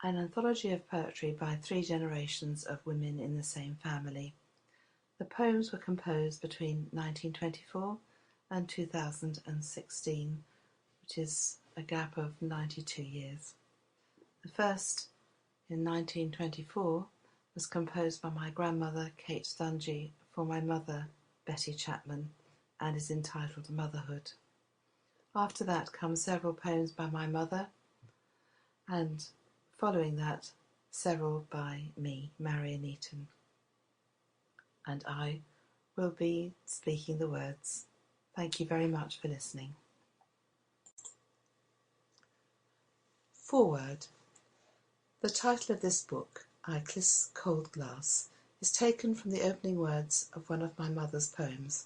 an anthology of poetry by 3 generations of women in the same family. The poems were composed between 1924 and 2016, which is a gap of 92 years. The first, in 1924, was composed by my grandmother Kate Dungy for my mother Betty Chapman and is entitled Motherhood. After that come several poems by my mother, and following that, several by me, Marion Eaton. And I will be speaking the words. Thank you very much for listening. Foreword. The title of this book, I Kiss Cold Glass, is taken from the opening words of one of my mother's poems.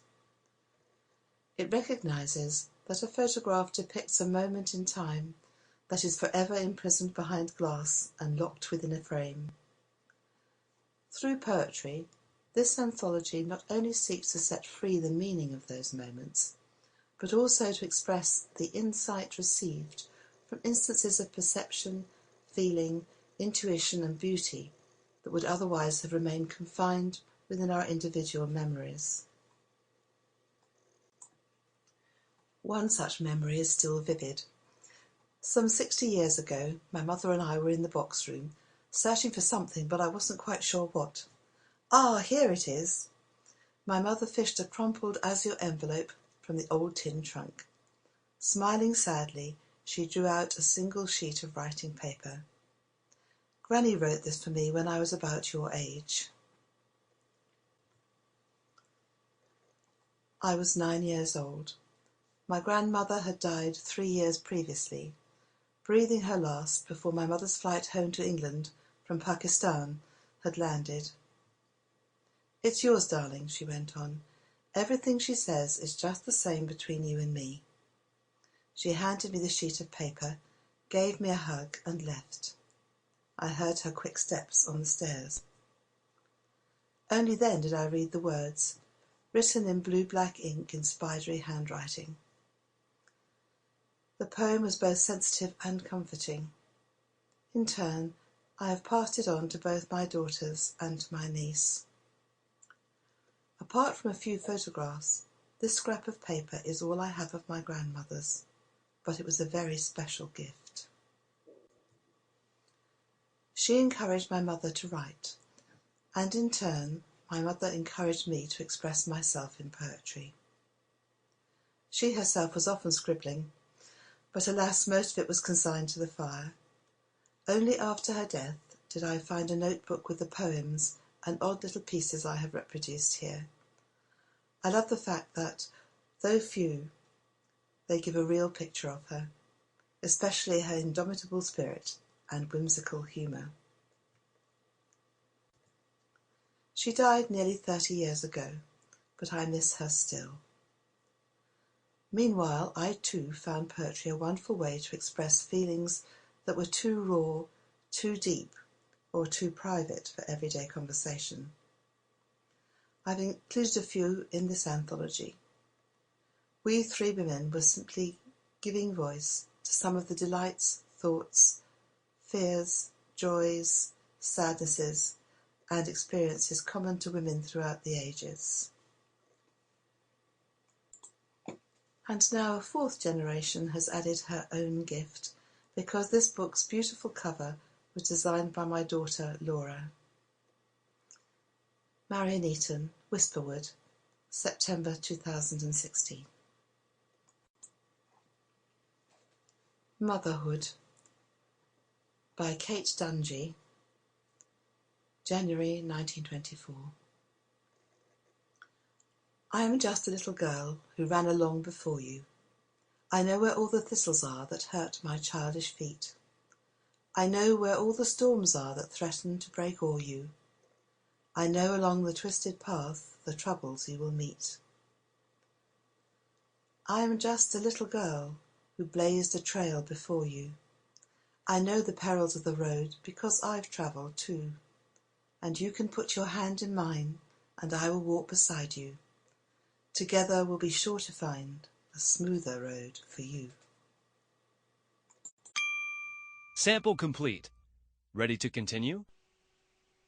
It recognises that a photograph depicts a moment in time that is forever imprisoned behind glass and locked within a frame. Through poetry, this anthology not only seeks to set free the meaning of those moments, but also to express the insight received from instances of perception, feeling, intuition and beauty that would otherwise have remained confined within our individual memories. One such memory is still vivid. Some 60 years ago, my mother and I were in the box room, searching for something, but I wasn't quite sure what. Ah, here it is! My mother fished a crumpled azure envelope from the old tin trunk. Smiling sadly, she drew out a single sheet of writing paper. Granny wrote this for me when I was about your age. I was 9 years old. My grandmother had died 3 years previously, breathing her last before my mother's flight home to England from Pakistan had landed. "It's yours, darling," she went on. "Everything she says is just the same between you and me." She handed me the sheet of paper, gave me a hug and left. I heard her quick steps on the stairs. Only then did I read the words, written in blue-black ink in spidery handwriting. The poem was both sensitive and comforting. In turn, I have passed it on to both my daughters and to my niece. Apart from a few photographs, this scrap of paper is all I have of my grandmother's, but it was a very special gift. She encouraged my mother to write, and in turn, my mother encouraged me to express myself in poetry. She herself was often scribbling, but alas, most of it was consigned to the fire. Only after her death did I find a notebook with the poems and odd little pieces I have reproduced here. I love the fact that, though few, they give a real picture of her, especially her indomitable spirit and whimsical humour. She died nearly 30 years ago, but I miss her still. Meanwhile, I too found poetry a wonderful way to express feelings that were too raw, too deep, or too private for everyday conversation. I've included a few in this anthology. We 3 women were simply giving voice to some of the delights, thoughts, fears, joys, sadnesses, and experiences common to women throughout the ages. And now a 4th generation has added her own gift, because this book's beautiful cover was designed by my daughter Laura. Marion Eaton, Whisperwood, September 2016. Motherhood by Kate Dungy, January 1924. I am just a little girl who ran along before you. I know where all the thistles are that hurt my childish feet. I know where all the storms are that threaten to break o'er you. I know along the twisted path the troubles you will meet. I am just a little girl who blazed a trail before you. I know the perils of the road because I've travelled too. And you can put your hand in mine and I will walk beside you. Together we'll be sure to find a smoother road for you. Sample complete. Ready to continue?